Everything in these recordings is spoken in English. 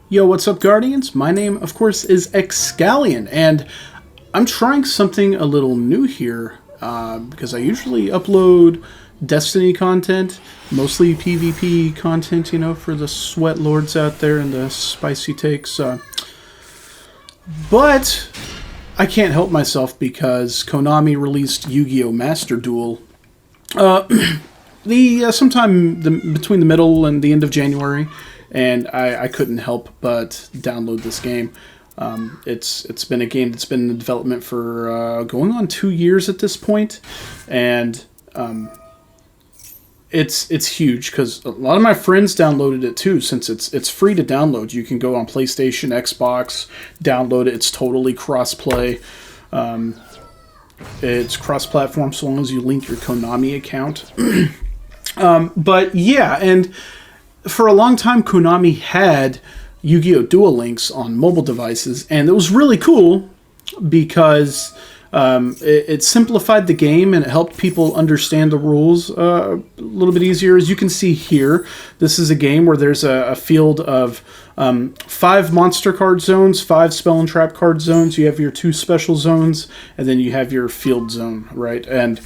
Yo, what's up, Guardians? My name, of course, is Xcalion, and I'm trying something a little new here, because I usually upload Destiny content, mostly PvP content, you know, for the sweat lords out there and the spicy takes. But I can't help myself because Konami released Yu-Gi-Oh! Master Duel sometime between the middle and the end of January, and I couldn't help but download this game. It's been a game that's been in development for going on 2 years at this point, and it's huge because a lot of my friends downloaded it too. Since it's free to download, you can go on PlayStation, Xbox, download it. It's totally cross-play. It's cross-platform so long as you link your Konami account. But yeah, and for a long time, Konami had Yu-Gi-Oh! Duel Links on mobile devices, and it was really cool because it simplified the game and it helped people understand the rules a little bit easier. As you can see here, this is a game where there's a field of 5 monster card zones, 5 spell and trap card zones. You have your 2 special zones, and then you have your field zone, right? And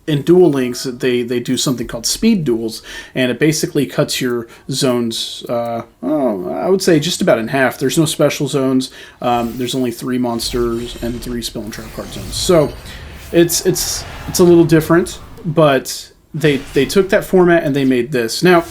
in Duel Links, they do something called speed duels, and it basically cuts your zones, I would say just about in half. There's no special zones. There's only 3 monsters and 3 spell and trap card zones. So it's a little different, but they took that format and they made this. Now,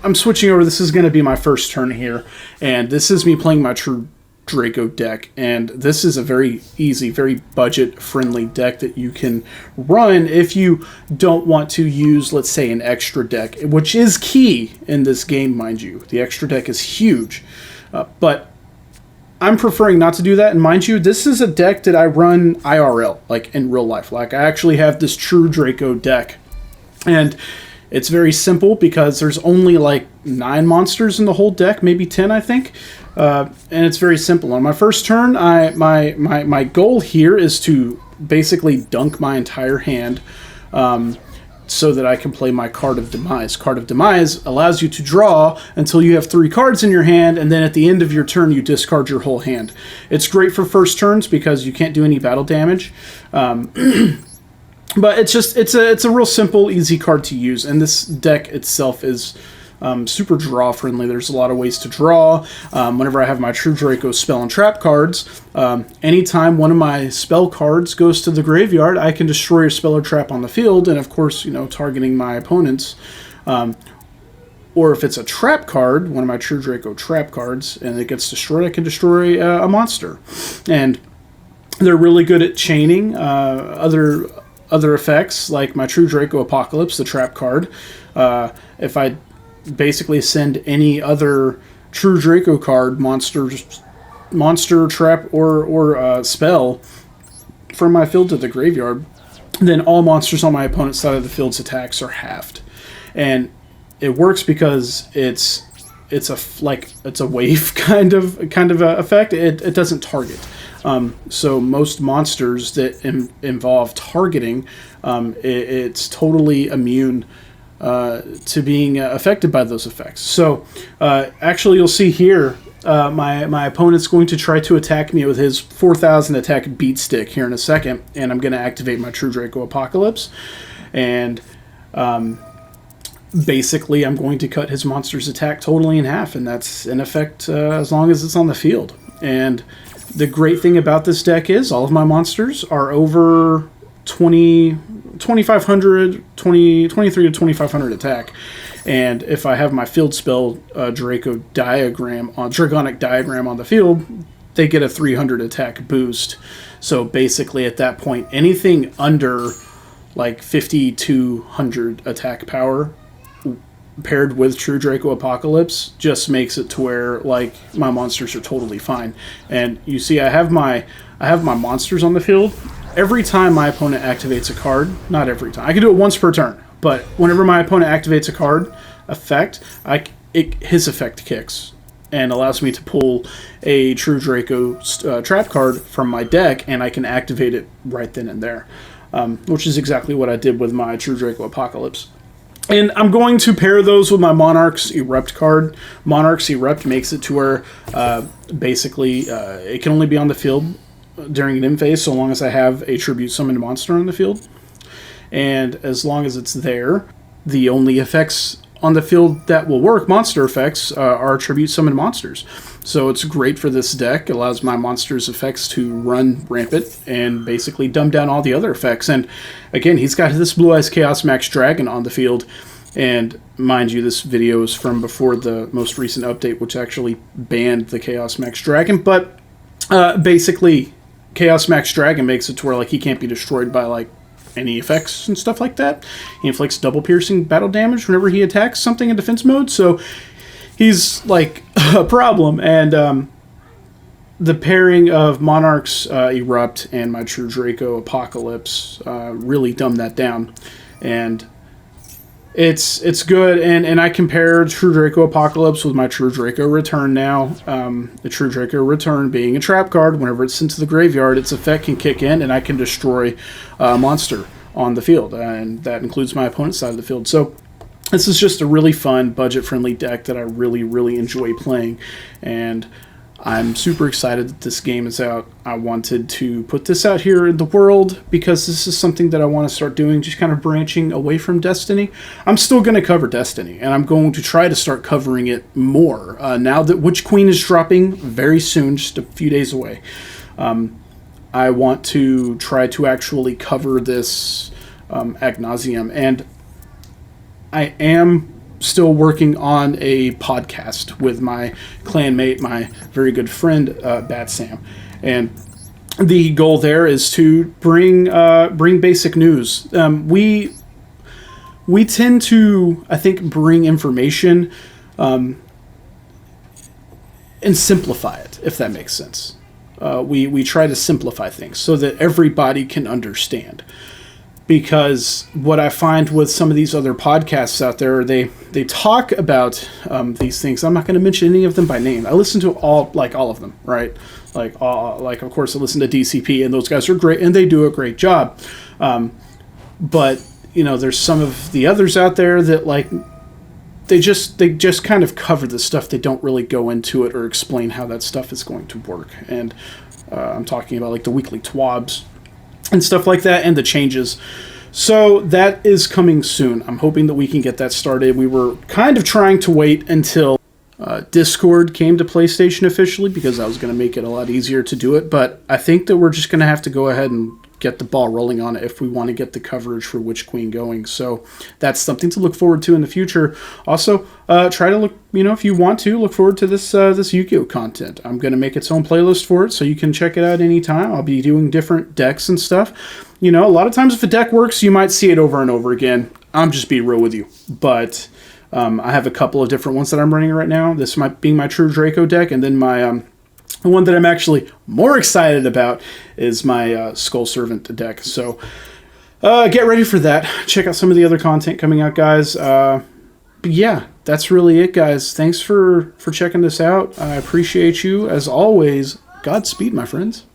I'm switching over. This is going to be my first turn here, and this is me playing my true Draco deck, and this is a very easy, very budget-friendly deck that you can run if you don't want to use, let's say, an extra deck, which is key in this game, mind you. The extra deck is huge, but I'm preferring not to do that, and mind you, this is a deck that I run IRL, like in real life. Like, I actually have this true Draco deck, and it's very simple because there's only like 9 monsters in the whole deck, maybe 10, I think. And it's very simple. On my first turn, my goal here is to basically dunk my entire hand so that I can play my Card of Demise. Card of Demise allows you to draw until you have 3 cards in your hand, and then at the end of your turn, you discard your whole hand. It's great for first turns because you can't do any battle damage. But it's a real simple, easy card to use, and this deck itself is super draw friendly. There's a lot of ways to draw. Whenever I have my True Draco spell and trap cards, anytime one of my spell cards goes to the graveyard, I can destroy a spell or trap on the field, and of course, you know, targeting my opponents. Or if it's a trap card, one of my True Draco trap cards, and it gets destroyed, I can destroy a monster. And they're really good at chaining other effects, like my True Draco Apocalypse, the trap card. If I basically send any other True Draco card, monster, trap, or spell from my field to the graveyard, then all monsters on my opponent's side of the field's attacks are halved. And it works because it's a wave kind of effect. It doesn't target. So most monsters that involve targeting, it's totally immune to being affected by those effects. So actually, you'll see here, my opponent's going to try to attack me with his 4,000 attack beat stick here in a second, and I'm going to activate my True Draco Apocalypse, and basically I'm going to cut his monster's attack totally in half, and that's in effect as long as it's on the field. And the great thing about this deck is all of my monsters are over 2,500, 23 to 2,500 attack. And if I have my field spell Draconic Diagram on the field, they get a 300 attack boost. So basically at that point, anything under like 5,200 attack power paired with True Draco Apocalypse just makes it to where like my monsters are totally fine. And you see I have my monsters on the field. Every time my opponent activates a card, not every time, I can do it once per turn, but whenever my opponent activates a card effect, his effect kicks and allows me to pull a True Draco trap card from my deck, and I can activate it right then and there, which is exactly what I did with my True Draco Apocalypse. And I'm going to pair those with my Monarch's Erupt card. Monarch's Erupt makes it to where basically it can only be on the field during an end phase so long as I have a tribute summoned monster on the field. And as long as it's there, the only effects on the field that will work, monster effects, are tribute summoned monsters. So it's great for this deck. It allows my monsters' effects to run rampant and basically dumb down all the other effects. And again, he's got this Blue Eyes Chaos Max Dragon on the field. And mind you, this video is from before the most recent update, which actually banned the Chaos Max Dragon. But basically, Chaos Max Dragon makes it to where like he can't be destroyed by like any effects and stuff like that. He inflicts double piercing battle damage whenever he attacks something in defense mode. So he's like a problem. And the pairing of Monarch's Erupt and my True Draco Apocalypse really dumbed that down. And it's good, and I compare True Draco Apocalypse with my True Draco Return now. The True Draco Return being a trap card, whenever it's sent to the graveyard, its effect can kick in, and I can destroy a monster on the field, and that includes my opponent's side of the field. So this is just a really fun, budget-friendly deck that I really, really enjoy playing, and I'm super excited that this game is out. I wanted to put this out here in the world because this is something that I want to start doing, just kind of branching away from Destiny. I'm still going to cover Destiny, and I'm going to try to start covering it more. Now that Witch Queen is dropping very soon, just a few days away, I want to try to actually cover this ad nauseum, and I am still working on a podcast with my clanmate, my very good friend, Bat Sam. And the goal there is to bring basic news. We tend to, I think, bring information and simplify it, if that makes sense. We try to simplify things so that everybody can understand. Because what I find with some of these other podcasts out there, they talk about these things. I'm not going to mention any of them by name. I listen to all of them, right? Like of course I listen to DCP, and those guys are great, and they do a great job. But you know, there's some of the others out there that like they just kind of cover the stuff. They don't really go into it or explain how that stuff is going to work. And I'm talking about like the weekly TWABs and stuff like that, and the changes. So that is coming soon. I'm hoping that we can get that started. We were kind of trying to wait until Discord came to PlayStation officially, because that was going to make it a lot easier to do it. But I think that we're just going to have to go ahead and get the ball rolling on it if we want to get the coverage for Witch Queen going. So that's something to look forward to in the future. Also, try to look, if you want to, look forward to this Yu-Gi-Oh content. I'm going to make its own playlist for it, so you can check it out anytime. I'll be doing different decks and stuff. A lot of times if a deck works, you might see it over and over again. I'm just being real with you. But I have a couple of different ones that I'm running right now. This might be my True Draco deck, and then my the one that I'm actually more excited about is my Skull Servant deck. So get ready for that. Check out some of the other content coming out, guys. But yeah, that's really it, guys. Thanks for checking this out. I appreciate you. As always, Godspeed, my friends.